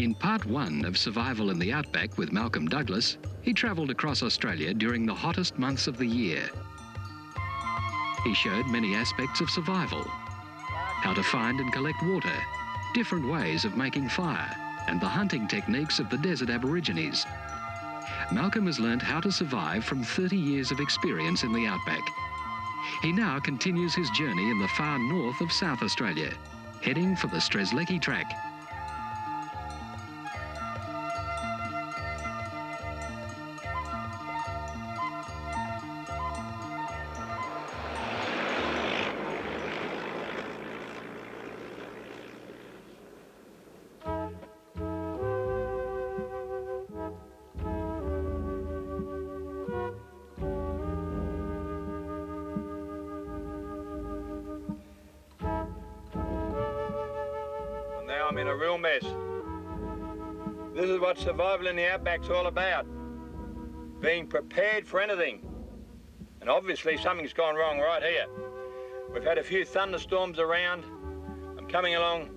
In part one of Survival in the Outback with Malcolm Douglas, he travelled across Australia during the hottest months of the year. He showed many aspects of survival: how to find and collect water, different ways of making fire, and the hunting techniques of the desert Aborigines. Malcolm has learnt how to survive from 30 years of experience in the Outback. He now continues his journey in the far north of South Australia, heading for the Strzelecki track. Now I'm in a real mess. This is what survival in the Outback's all about. Being prepared for anything. And obviously something's gone wrong right here. We've had a few thunderstorms around. I'm coming along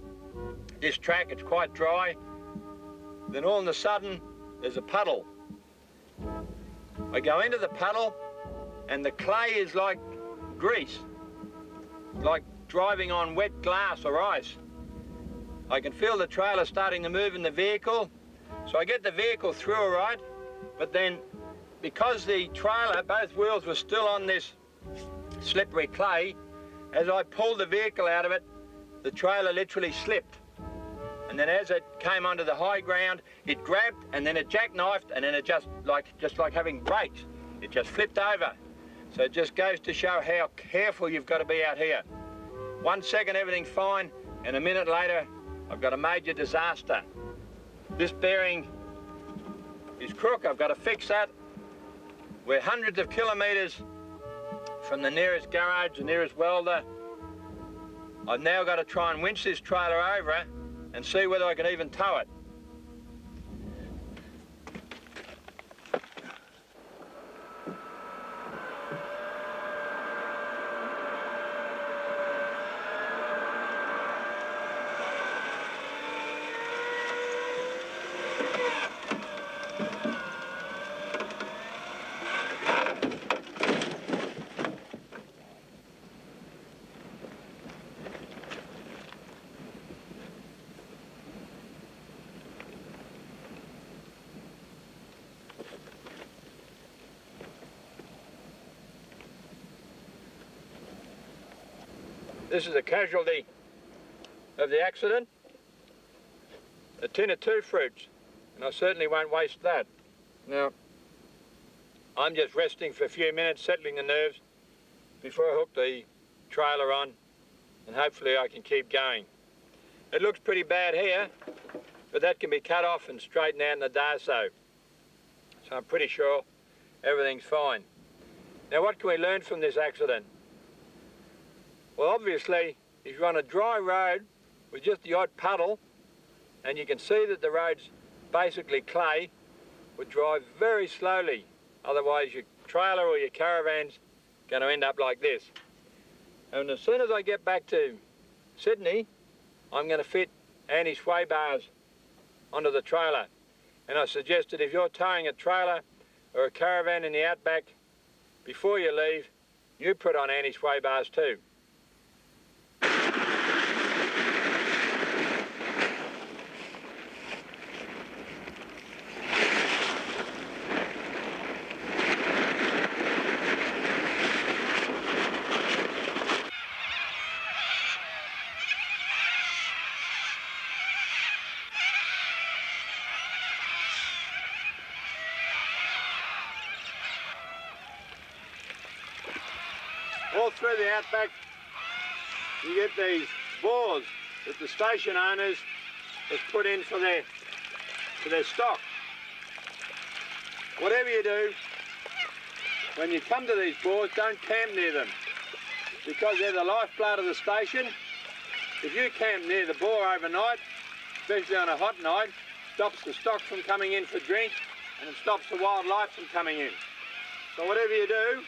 this track, it's quite dry. Then all of a sudden, there's a puddle. I go into the puddle and the clay is like grease. Like driving on wet glass or ice. I can feel the trailer starting to move in the vehicle, so I get the vehicle through all right, but then because the trailer, both wheels were still on this slippery clay, as I pulled the vehicle out of it, the trailer literally slipped. And then as it came onto the high ground, it grabbed and then it jackknifed and then it just like having brakes, it just flipped over. So it just goes to show how careful you've got to be out here. 1 second everything's fine, and a minute later, I've got a major disaster. This bearing is crook, I've got to fix that. We're hundreds of kilometres from the nearest garage, the nearest welder. I've now got to try and winch this trailer over and see whether I can even tow it. This is a casualty of the accident, a tin of 2 fruits, and I certainly won't waste that. Now, I'm just resting for a few minutes, settling the nerves before I hook the trailer on, and hopefully I can keep going. It looks pretty bad here, but that can be cut off and straightened out in the Darso. So I'm pretty sure everything's fine. Now, what can we learn from this accident? Well, obviously, if you're on a dry road with just the odd puddle, and you can see that the road's basically clay, would drive very slowly. Otherwise, your trailer or your caravan's going to end up like this. And as soon as I get back to Sydney, I'm going to fit anti-sway bars onto the trailer. And I suggest that if you're towing a trailer or a caravan in the Outback, before you leave, you put on anti-sway bars too. All through the Outback, you get these bores that the station owners have put in for their stock. Whatever you do, when you come to these bores, don't camp near them, because they're the lifeblood of the station. If you camp near the bore overnight, especially on a hot night, stops the stock from coming in for drink, and it stops the wildlife from coming in. So whatever you do,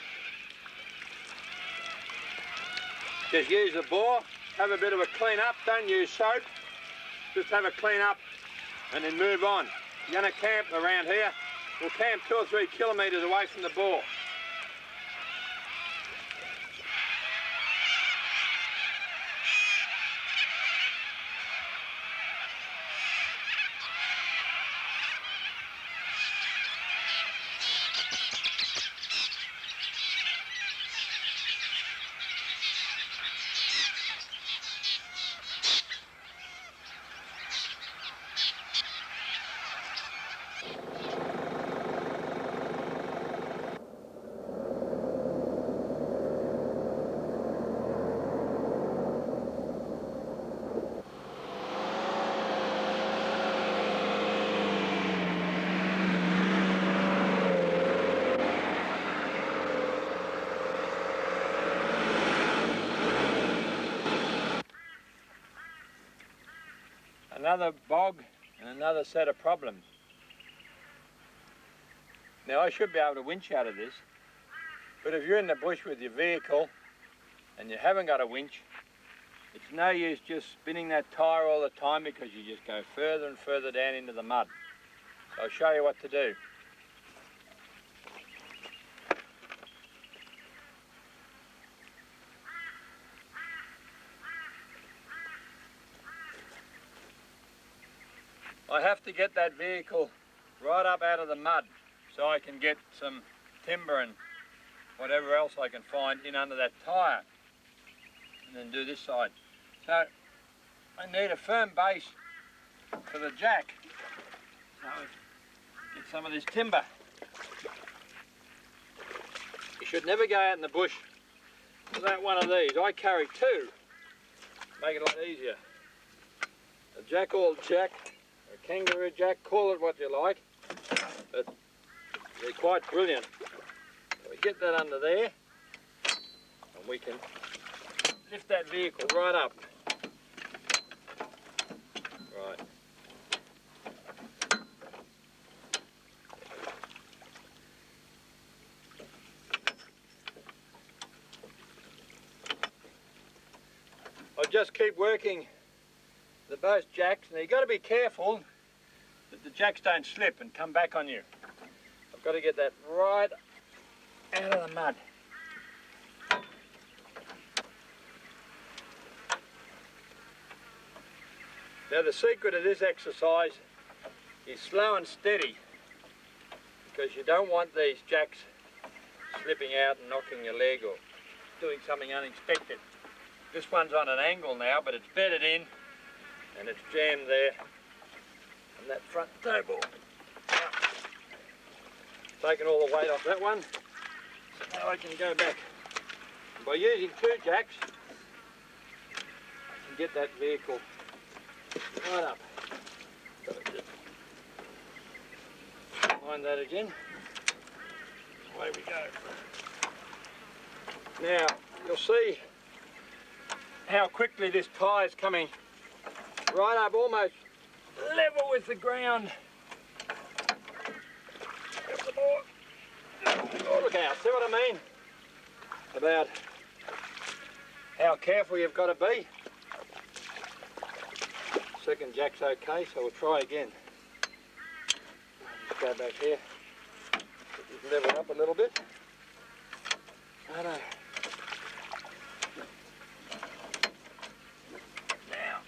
just use a bore, have a bit of a clean up, don't use soap, just have a clean up and then move on. You're going to camp around here. We'll camp 2 or 3 kilometres away from the bore. Another bog and another set of problems. Now I should be able to winch out of this, but if you're in the bush with your vehicle and you haven't got a winch, it's no use just spinning that tyre all the time because you just go further and further down into the mud. So I'll show you what to do. I have to get that vehicle right up out of the mud so I can get some timber and whatever else I can find in under that tyre, and then do this side. So I need a firm base for the jack, so get some of this timber. You should never go out in the bush without one of these. I carry 2, make it a lot easier. A jack-all jack, a kangaroo jack, call it what you like, but they're quite brilliant. So we get that under there, and we can lift that vehicle right up. Right. I'll just keep working both jacks. Now you've got to be careful that the jacks don't slip and come back on you. I've got to get that right out of the mud. Now the secret of this exercise is slow and steady, because you don't want these jacks slipping out and knocking your leg or doing something unexpected. This one's on an angle now, but it's bedded in and it's jammed there on that front toe ball. Taking all the weight off that one, so now I can go back. And by using 2 jacks, I can get that vehicle right up. So just wind that again. Away we go. Now you'll see how quickly this tyre is coming right up, almost level with the ground. Oh, look out, see what I mean? About how careful you've got to be. Second jack's okay, so we'll try again. Just go back here. Just level it up a little bit. Righto. Now.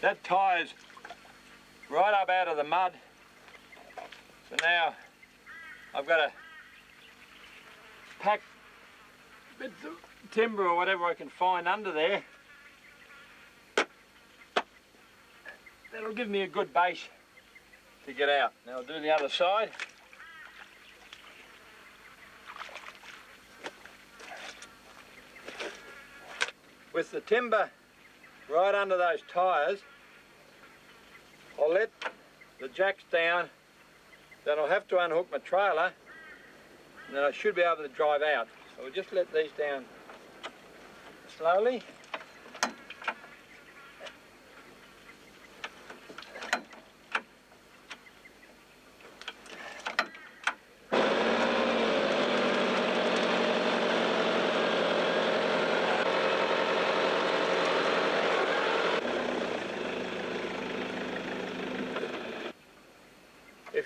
That tyre's right up out of the mud. So now I've got to pack bits of timber or whatever I can find under there. That'll give me a good base to get out. Now I'll do the other side. With the timber right under those tyres, I'll let the jacks down. Then I'll have to unhook my trailer, and then I should be able to drive out. So we'll just let these down slowly.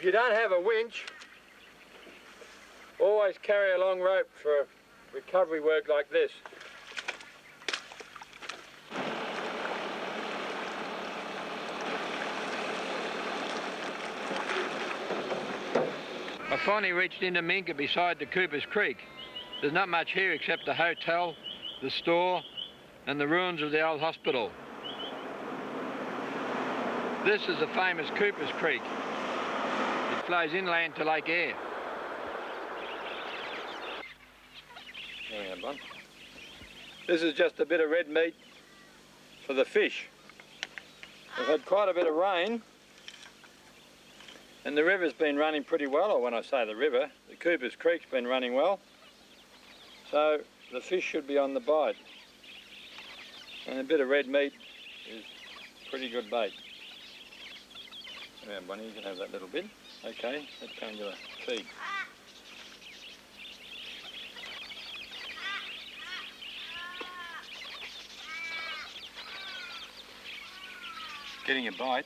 If you don't have a winch, always carry a long rope for recovery work like this. I finally reached into Minka beside the Cooper's Creek. There's not much here except the hotel, the store, and the ruins of the old hospital. This is the famous Cooper's Creek. It flows inland to Lake Eyre. There we have one. This is just a bit of red meat for the fish. We've had quite a bit of rain, and the river's been running pretty well, or when I say the river, the Cooper's Creek's been running well. So the fish should be on the bite. And a bit of red meat is pretty good bait. Yeah, Bonnie, you can have that little bit. Okay, let's go into the feed. Getting a bite.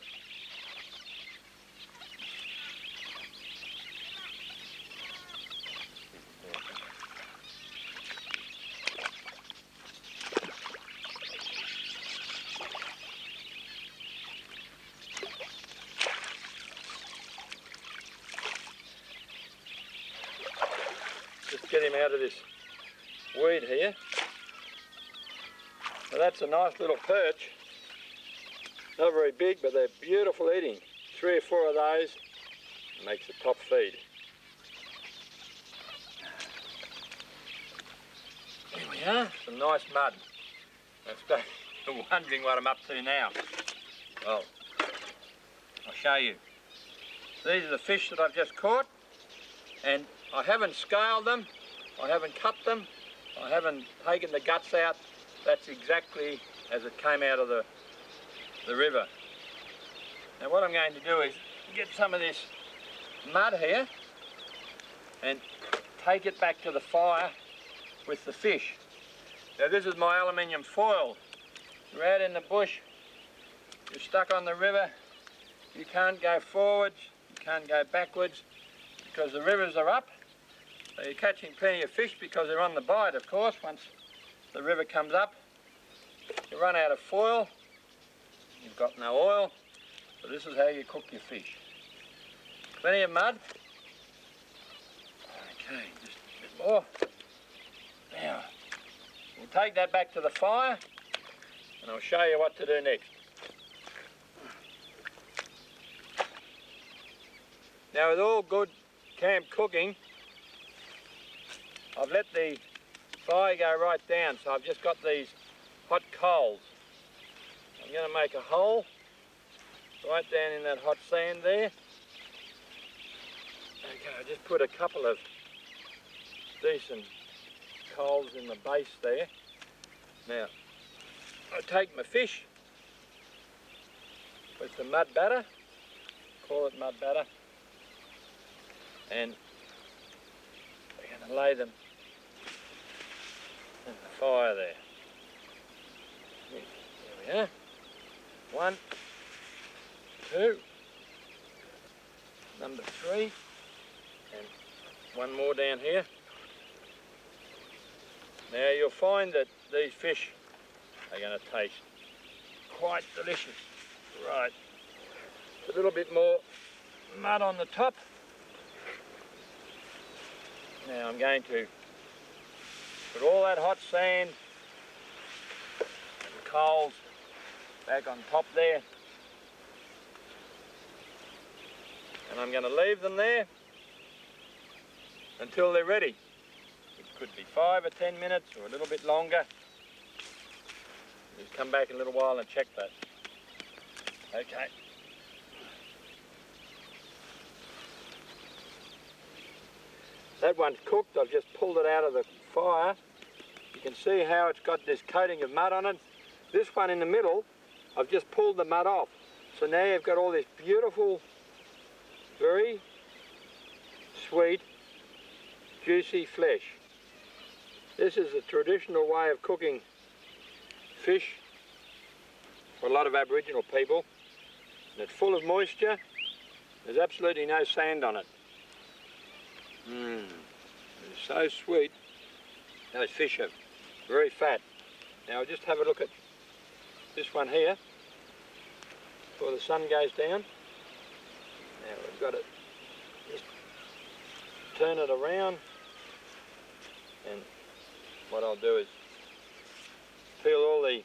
Just get him out of this weed here. Now that's a nice little perch. Not very big, but they're beautiful eating. 3 or 4 of those makes a top feed. Here we are, some nice mud. I suppose you're wondering what I'm up to now. Well, I'll show you. These are the fish that I've just caught, and I haven't scaled them, I haven't cut them, I haven't taken the guts out. That's exactly as it came out of the river. Now what I'm going to do is get some of this mud here and take it back to the fire with the fish. Now this is my aluminium foil. You're out in the bush, you're stuck on the river, you can't go forwards, you can't go backwards because the rivers are up. So you're catching plenty of fish because they're on the bite, of course. Once the river comes up, you run out of foil. You've got no oil, so this is how you cook your fish. Plenty of mud. Okay, just a bit more. Now, we'll take that back to the fire, and I'll show you what to do next. Now, with all good camp cooking, I've let the fire go right down, so I've just got these hot coals. I'm going to make a hole right down in that hot sand there. Okay, I just put a couple of decent coals in the base there. Now, I take my fish with the mud batter, call it mud batter, and we're going to lay them in the fire there. There we are. 1, 2, number 3, and one more down here. Now you'll find that these fish are going to taste quite delicious. Right, a little bit more mud on the top. Now I'm going to put all that hot sand and coals back on top there, and I'm going to leave them there until they're ready. It could be 5 or 10 minutes or a little bit longer. Just come back in a little while and check that. Okay. That one's cooked. I've just pulled it out of the fire. You can see how it's got this coating of mud on it. This one in the middle, I've just pulled the mud off. So now you've got all this beautiful, very sweet, juicy flesh. This is a traditional way of cooking fish for a lot of Aboriginal people. And it's full of moisture, There's absolutely no sand on it. It's so sweet. Those fish are very fat. Now I'll just have a look at this one here before the sun goes down. Now we've got to just turn it around, and what I'll do is peel all the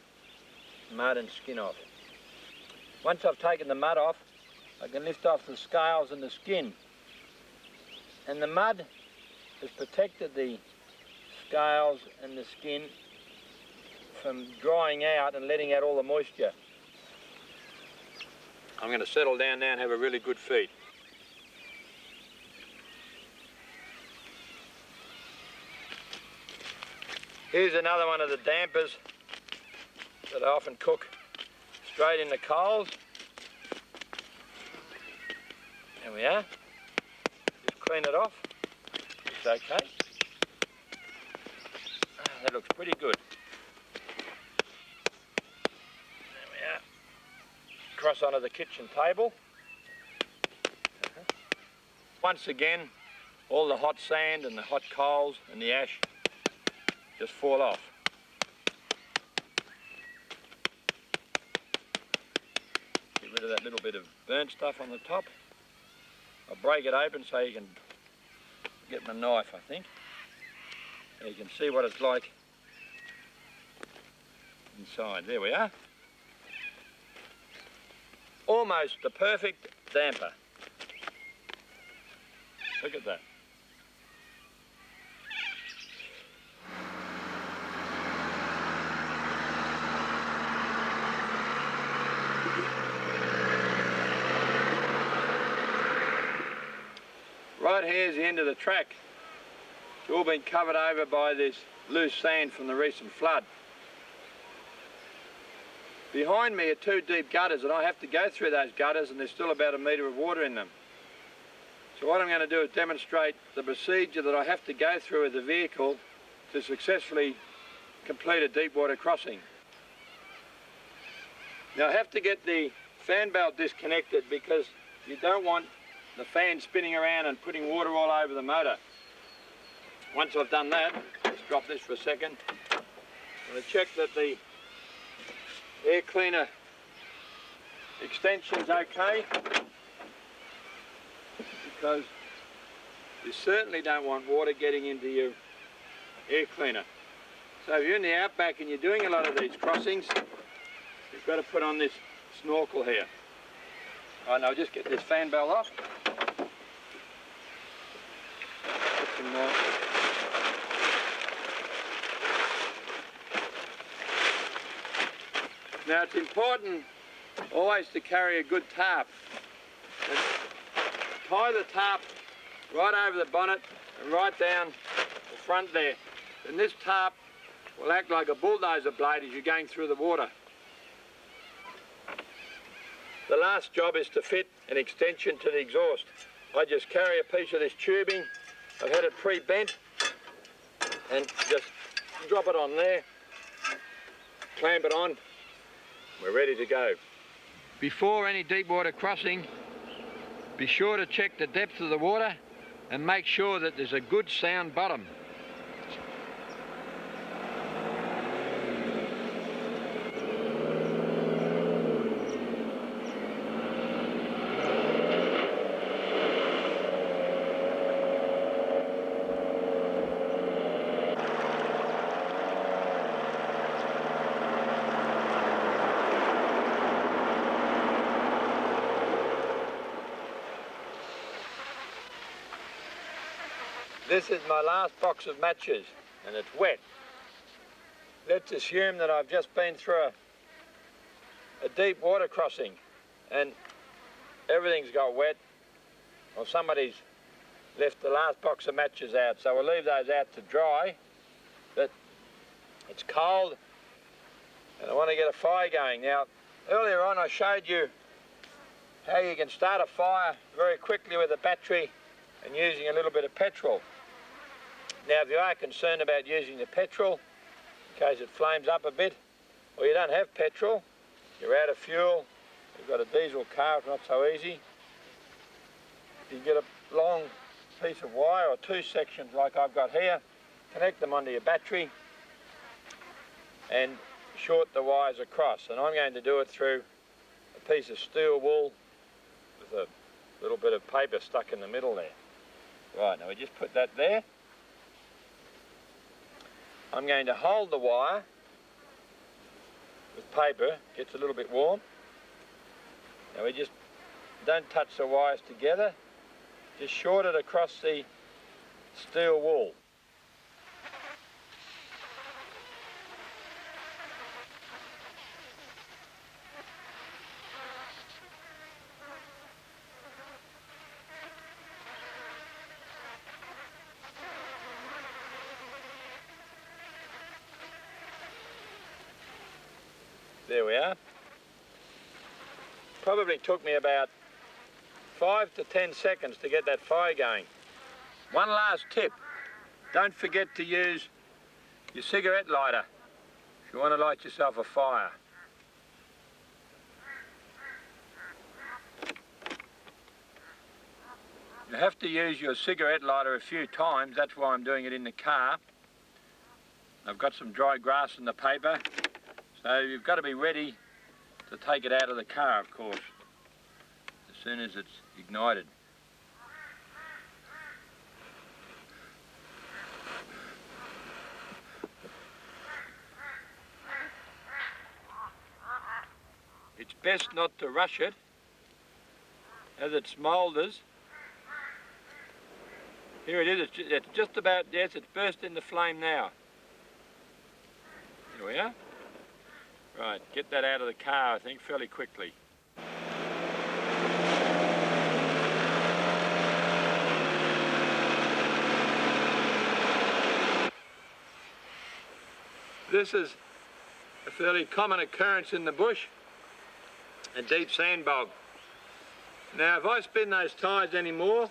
mud and skin off. Once I've taken the mud off, I can lift off the scales and the skin. And the mud has protected the scales and the skin from drying out and letting out all the moisture. I'm going to settle down now and have a really good feed. Here's another one of the dampers that I often cook straight in the coals. There we are. Just clean it off. It's okay. That looks pretty good. There we are. Cross onto the kitchen table. Once again, all the hot sand and the hot coals and the ash just fall off. Get rid of that little bit of burnt stuff on the top. I'll break it open so you can get my knife, I think. And you can see what it's like inside. There we are. Almost the perfect damper. Look at that. Right here's the end of the track. It's all been covered over by this loose sand from the recent flood. Behind me are two deep gutters, and I have to go through those gutters, and there's still about 1 metre of water in them. So what I'm going to do is demonstrate the procedure that I have to go through with the vehicle to successfully complete a deep water crossing. Now I have to get the fan belt disconnected because you don't want the fan spinning around and putting water all over the motor. Once I've done that, let's drop this for a second. I'm going to check that the air cleaner extension's okay, because you certainly don't want water getting into your air cleaner. So if you're in the outback and you're doing a lot of these crossings, you've got to put on this snorkel here. All right, now just get this fan belt off. Now it's important always to carry a good tarp. And tie the tarp right over the bonnet and right down the front there. And this tarp will act like a bulldozer blade as you're going through the water. The last job is to fit an extension to the exhaust. I just carry a piece of this tubing. I've had it pre-bent and just drop it on there, clamp it on, we're ready to go. Before any deep water crossing, be sure to check the depth of the water and make sure that there's a good sound bottom. This is my last box of matches, and it's wet. Let's assume that I've just been through a deep water crossing and everything's got wet, or somebody's left the last box of matches out, so we'll leave those out to dry. But it's cold and I want to get a fire going. Now, earlier on I showed you how you can start a fire very quickly with a battery and using a little bit of petrol. Now, if you are concerned about using the petrol, in case it flames up a bit, or you don't have petrol, you're out of fuel, you've got a diesel car, it's not so easy, you get a long piece of wire or two sections like I've got here, connect them onto your battery and short the wires across. And I'm going to do it through a piece of steel wool with a little bit of paper stuck in the middle there. Right, now we just put that there. I'm going to hold the wire with paper, gets a little bit warm. Now we just don't touch the wires together, just short it across the steel wool. There we are. Probably took me about 5 to 10 seconds to get that fire going. One last tip, don't forget to use your cigarette lighter if you want to light yourself a fire. You have to use your cigarette lighter a few times, that's why I'm doing it in the car. I've got some dry grass in the paper, so you've got to be ready to take it out of the car, of course, as soon as it's ignited. It's best not to rush it as it smoulders. Here it is, it's just about, yes, it's burst into flame now. Here we are. Right, get that out of the car, I think, fairly quickly. This is a fairly common occurrence in the bush, a deep sand bog. Now, if I spin those tyres anymore,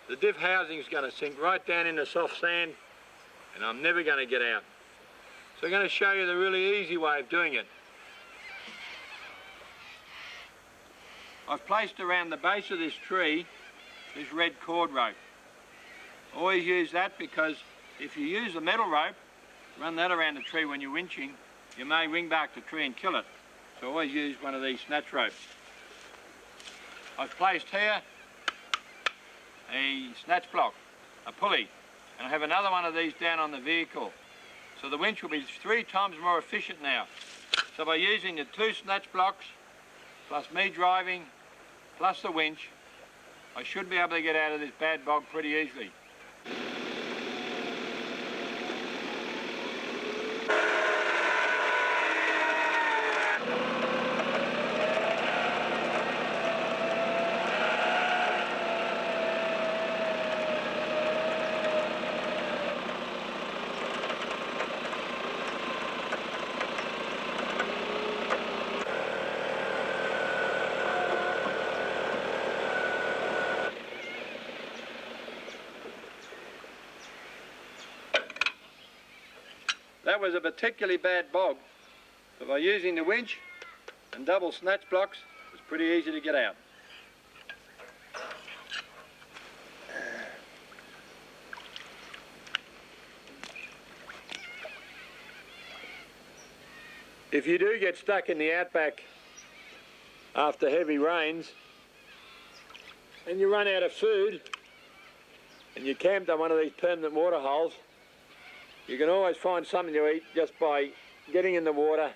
the diff housing is going to sink right down in the soft sand, and I'm never going to get out. So I'm going to show you the really easy way of doing it. I've placed around the base of this tree this red cord rope. Always use that because if you use a metal rope, run that around the tree when you're winching, you may ring back the tree and kill it. So always use one of these snatch ropes. I've placed here a snatch block, a pulley, and I have another one of these down on the vehicle. So the winch will be 3 times more efficient now. So by using the 2 snatch blocks, plus me driving, plus the winch, I should be able to get out of this bad bog pretty easily. That was a particularly bad bog, so by using the winch and double snatch blocks, it was pretty easy to get out. If you do get stuck in the outback after heavy rains and you run out of food and you camped on one of these permanent water holes, you can always find something to eat just by getting in the water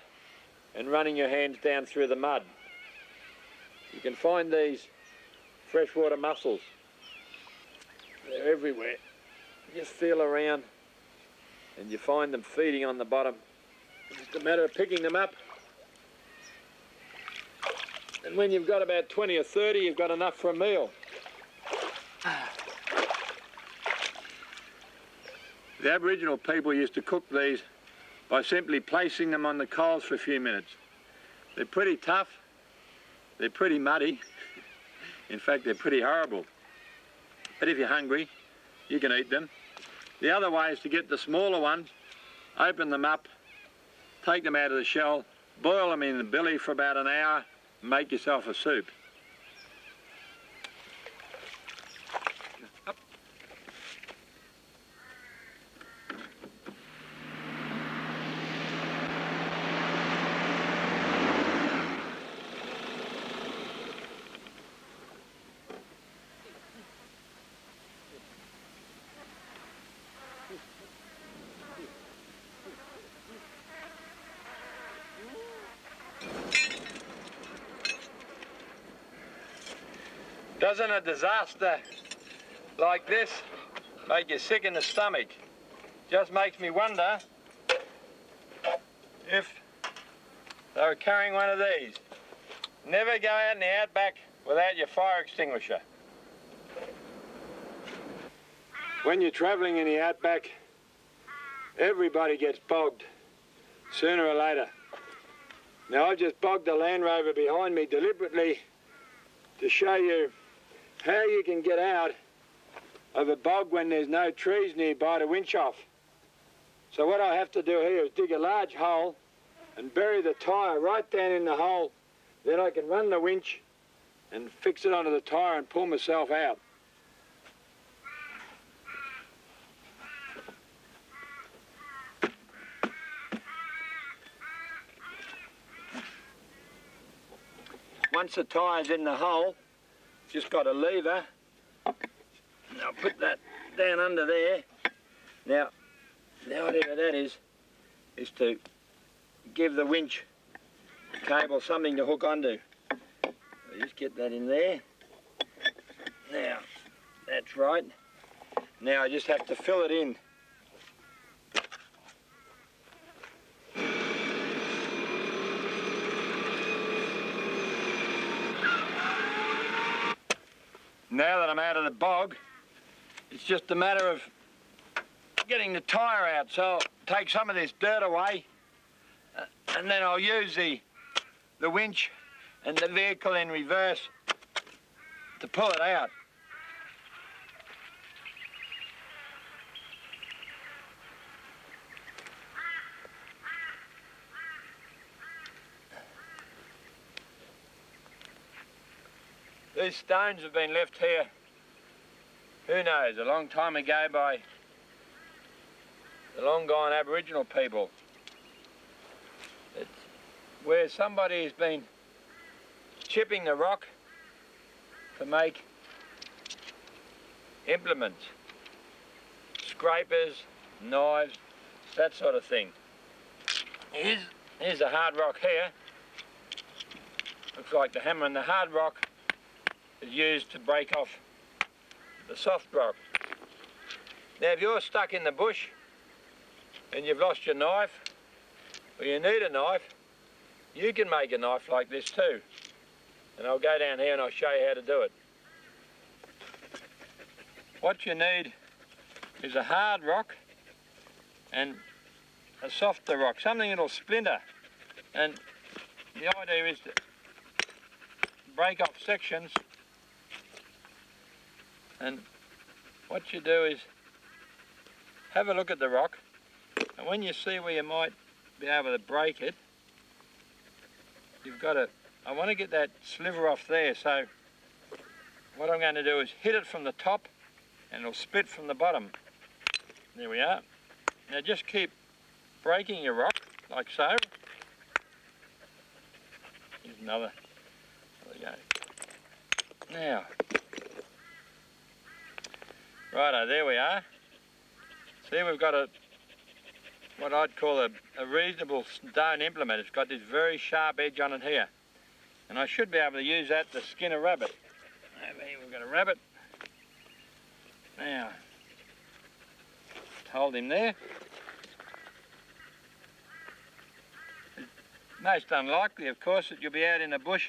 and running your hands down through the mud. You can find these freshwater mussels. They're everywhere. You just feel around and you find them feeding on the bottom. It's just a matter of picking them up. And when you've got about 20 or 30, you've got enough for a meal. The Aboriginal people used to cook these by simply placing them on the coals for a few minutes. They're pretty tough, they're pretty muddy, in fact they're pretty horrible. But if you're hungry, you can eat them. The other way is to get the smaller ones, open them up, take them out of the shell, boil them in the billy for about an hour, and make yourself a soup. Doesn't a disaster like this make you sick in the stomach? Just makes me wonder if they were carrying one of these. Never go out in the outback without your fire extinguisher. When you're travelling in the outback, everybody gets bogged, sooner or later. Now, I've just bogged the Land Rover behind me deliberately to show you how you can get out of a bog when there's no trees nearby to winch off. So what I have to do here is dig a large hole and bury the tyre right down in the hole. Then I can run the winch and fix it onto the tyre and pull myself out. Once the tyre's in the hole, just got a lever. I'll put that down under there. Now, the idea of that is to give the winch cable something to hook onto. So just get that in there. Now, that's right. Now I just have to fill it in. Now that I'm out of the bog, it's just a matter of getting the tyre out. So I'll take some of this dirt away and then I'll use the winch and the vehicle in reverse to pull it out. These stones have been left here, who knows, a long time ago by the long gone Aboriginal people. It's where somebody has been chipping the rock to make implements, scrapers, knives, that sort of thing. Here's the hard rock here. Looks like the hammer, and the hard rock is used to break off the soft rock. Now if you're stuck in the bush and you've lost your knife, or you need a knife, you can make a knife like this too. And I'll go down here and I'll show you how to do it. What you need is a hard rock and a softer rock, something that'll splinter. And the idea is to break off sections, and what you do is have a look at the rock, and when you see where you might be able to break it, you've got to, I want to get that sliver off there, so what I'm going to do is hit it from the top and it'll split from the bottom. There we are. Now just keep breaking your rock like so. Here's another. There we go. Now, righto, there we are. See, we've got what I'd call a reasonable stone implement. It's got this very sharp edge on it here. And I should be able to use that to skin a rabbit. Over here we've got a rabbit. Now, just hold him there. It's most unlikely, of course, that you'll be out in the bush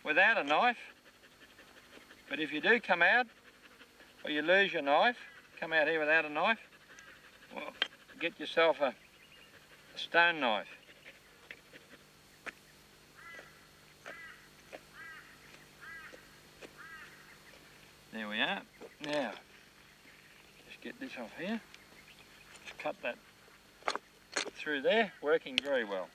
without a knife. But if you do come out, or you lose your knife, come out here without a knife, well, get yourself a stone knife. There we are. Now, just get this off here. Just cut that through there, working very well.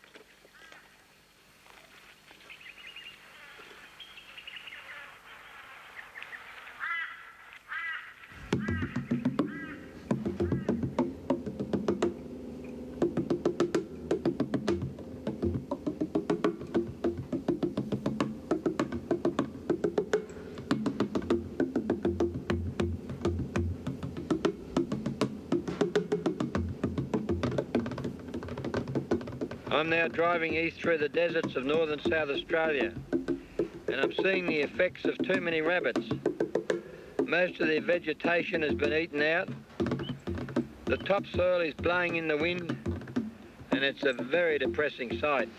I'm now driving east through the deserts of northern South Australia. and I'm seeing the effects of too many rabbits. Most of their vegetation has been eaten out. The topsoil is blowing in the wind, and it's a very depressing sight.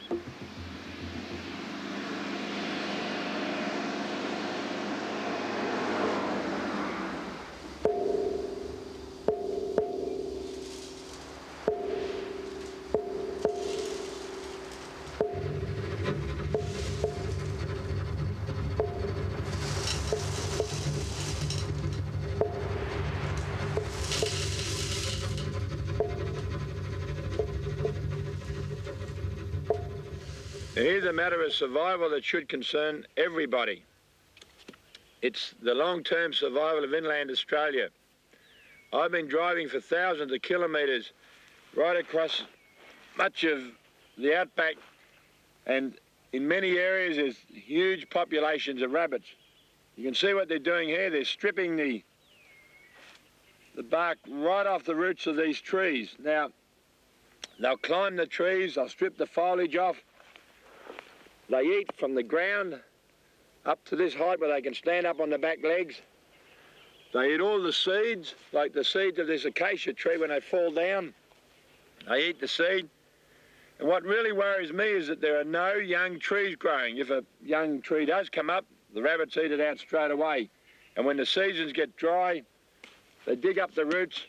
Here's a matter of survival that should concern everybody. It's the long-term survival of inland Australia. I've been driving for thousands of kilometres right across much of the outback, and in many areas there's huge populations of rabbits. You can see what they're doing here. They're stripping the bark right off the roots of these trees. Now, they'll climb the trees, they'll strip the foliage off. They eat from the ground up to this height where they can stand up on the back legs. They eat all the seeds, like the seeds of this acacia tree when they fall down. They eat the seed. And what really worries me is that there are no young trees growing. If a young tree does come up, the rabbits eat it out straight away. And when the seasons get dry, they dig up the roots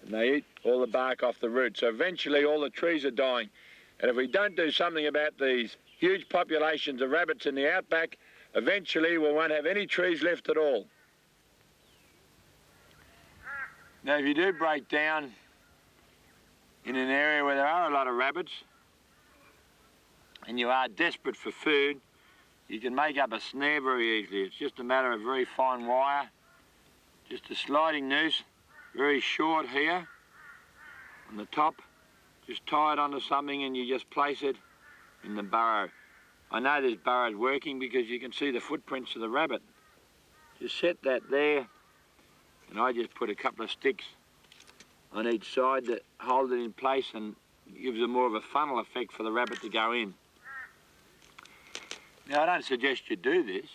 and they eat all the bark off the roots. So eventually all the trees are dying. And if we don't do something about these huge populations of rabbits in the outback, eventually we won't have any trees left at all. Now, if you do break down in an area where there are a lot of rabbits and you are desperate for food, you can make up a snare very easily. It's just a matter of very fine wire, just a sliding noose, very short here on the top. Just tie it onto something and you just place it in the burrow. I know this burrow's working because you can see the footprints of the rabbit. Just set that there, and I just put a couple of sticks on each side that hold it in place and gives it more of a funnel effect for the rabbit to go in. Now, I don't suggest you do this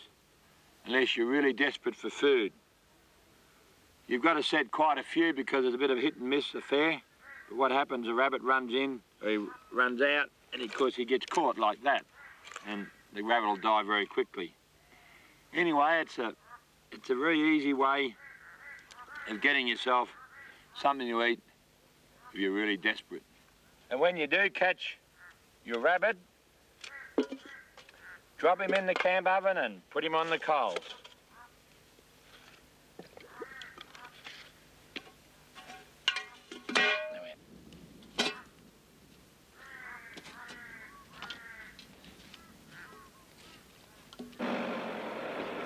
unless you're really desperate for food. You've got to set quite a few because it's a bit of a hit and miss affair. But what happens, a rabbit runs in, or he runs out, and of course he gets caught like that, and the rabbit will die very quickly. Anyway, it's a very easy way of getting yourself something to eat if you're really desperate. And when you do catch your rabbit, drop him in the camp oven and put him on the coals.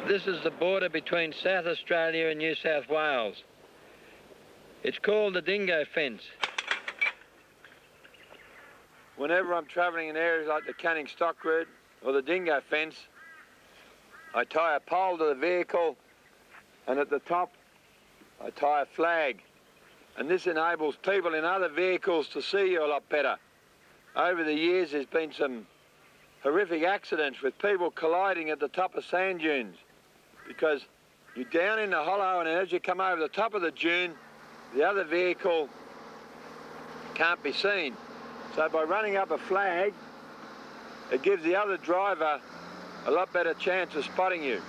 This is the border between South Australia and New South Wales. It's called the dingo fence. Whenever I'm travelling in areas like the Canning Stock Route or the dingo fence, I tie a pole to the vehicle, and at the top I tie a flag. And this enables people in other vehicles to see you a lot better. Over the years there's been some horrific accidents with people colliding at the top of sand dunes, because you're down in the hollow, and as you come over the top of the dune, the other vehicle can't be seen. So by running up a flag, it gives the other driver a lot better chance of spotting you.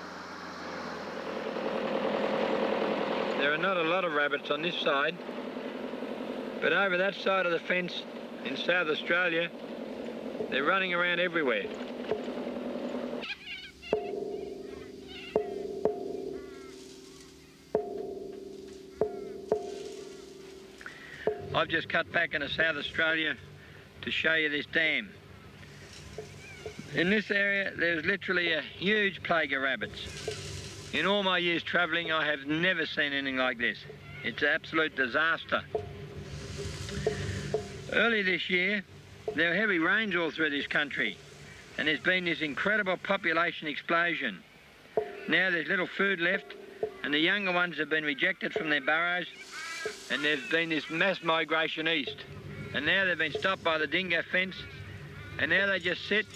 There are not a lot of rabbits on this side, but over that side of the fence in South Australia, they're running around everywhere. I've just cut back into South Australia to show you this dam. In this area, there's literally a huge plague of rabbits. In all my years travelling, I have never seen anything like this. It's an absolute disaster. Early this year, there were heavy rains all through this country, and there's been this incredible population explosion. Now there's little food left, and the younger ones have been rejected from their burrows, and there's been this mass migration east. And now they've been stopped by the dingo fence, and now they just sit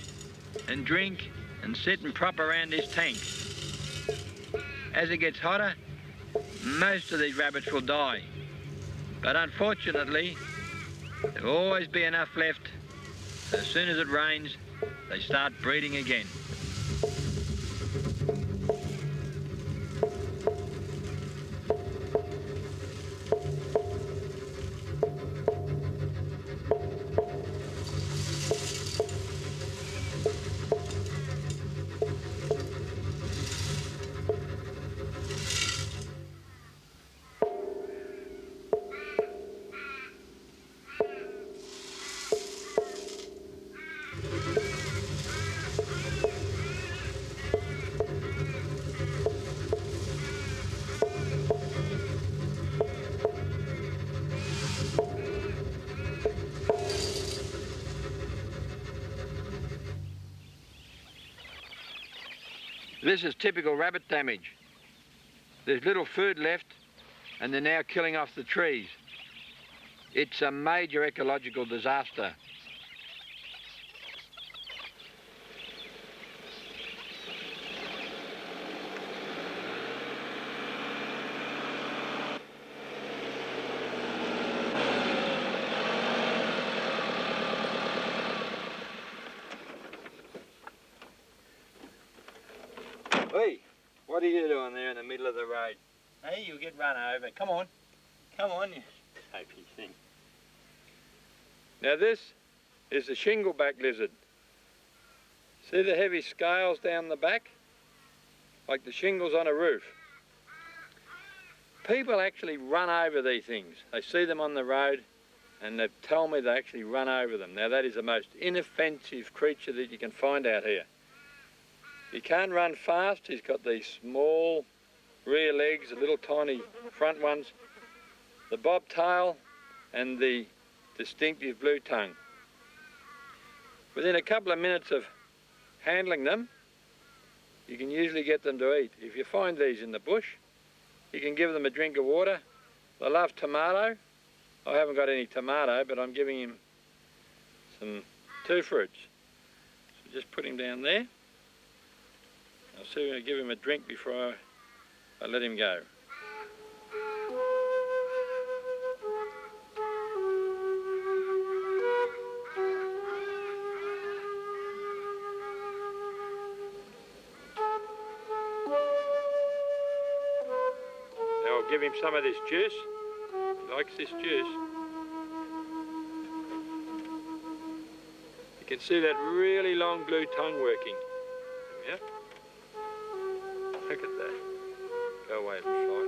and drink and sitting prop around this tank. As it gets hotter, most of these rabbits will die. But unfortunately, there will always be enough left, so as soon as it rains, they start breeding again. This is typical rabbit damage. There's little food left and they're now killing off the trees. It's a major ecological disaster. Hey, what are you doing there in the middle of the road? Hey, you'll get run over. Come on. Come on, you dopey thing. Now this is the shingleback lizard. See the heavy scales down the back? Like the shingles on a roof. People actually run over these things. They see them on the road and they tell me they actually run over them. Now that is the most inoffensive creature that you can find out here. He can't run fast. He's got these small rear legs, the little tiny front ones, the bobtail and the distinctive blue tongue. Within a couple of minutes of handling them, you can usually get them to eat. If you find these in the bush, you can give them a drink of water. They love tomato. I haven't got any tomato, but I'm giving him some two fruits. So just put him down there. I'll see if I give him a drink before I let him go. Now I'll give him some of this juice. He likes this juice. You can see that really long blue tongue working. Yeah? Look at that. Go away, little fly.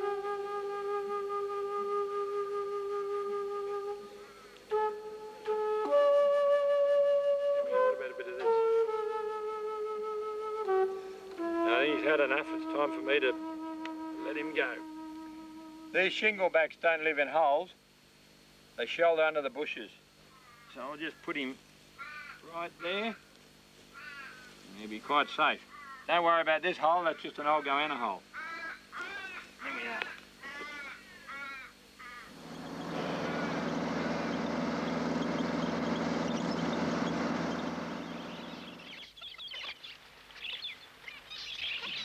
What about a bit of this? I think he's had enough. It's time for me to let him go. These shinglebacks don't live in holes. They shelter under the bushes. So I'll just put him right there. And he'll be quite safe. Don't worry about this hole, that's just an old goanna hole. There we are.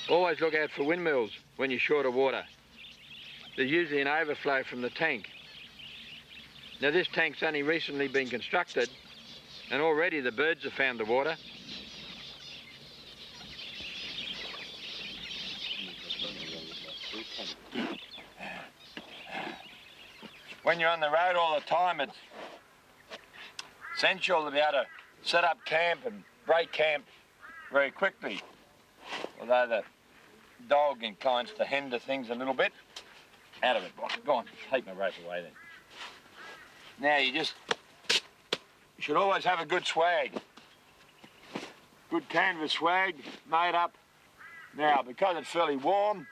Always look out for windmills when you're short of water. There's usually an overflow from the tank. Now this tank's only recently been constructed and already the birds have found the water. When you're on the road all the time, it's essential to be able to set up camp and break camp very quickly. Although the dog inclines to hinder things a little bit. Out of it, boy. Go on, take my rope away then. Now you should always have a good swag. Good canvas swag made up. Now, because it's fairly warm,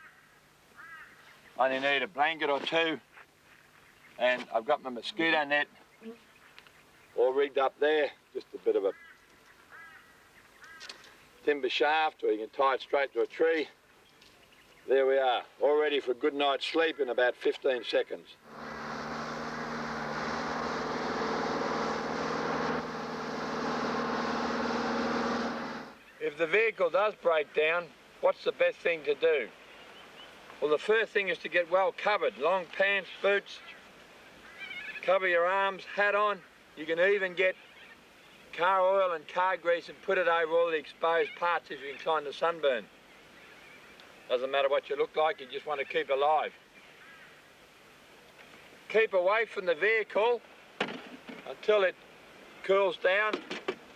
I only need a blanket or two. And I've got my mosquito net all rigged up there, just a bit of a timber shaft, or you can tie it straight to a tree. There we are, all ready for a good night's sleep in about 15 seconds. If the vehicle does break down, what's the best thing to do? Well, the first thing is to get well covered. Long pants, boots, cover your arms, hat on. You can even get car oil and car grease and put it over all the exposed parts if you're inclined to sunburn. Doesn't matter what you look like, you just want to keep alive. Keep away from the vehicle until it cools down,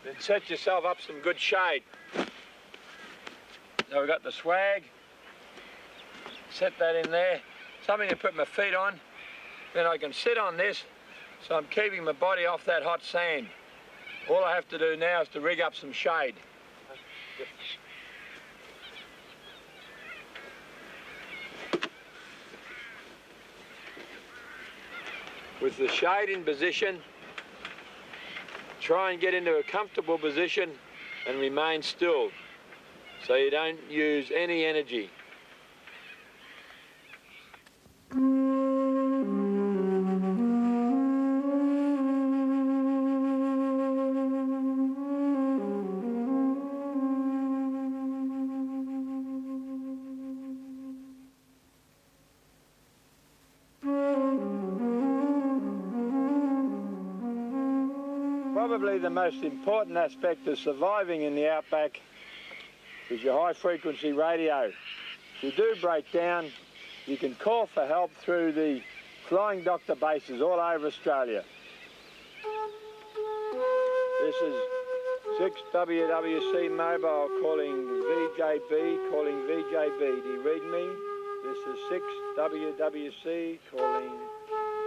then set yourself up some good shade. So we've got the swag, set that in there, something to put my feet on, then I can sit on this so I'm keeping my body off that hot sand. All I have to do now is to rig up some shade. With the shade in position, try and get into a comfortable position and remain still so you don't use any energy. Probably the most important aspect of surviving in the outback is your high-frequency radio. If you do break down, you can call for help through the flying doctor bases all over Australia. This is 6WWC Mobile calling VJB, Do you read me? This is 6WWC calling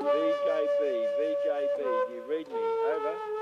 VJB, Do you read me? Over.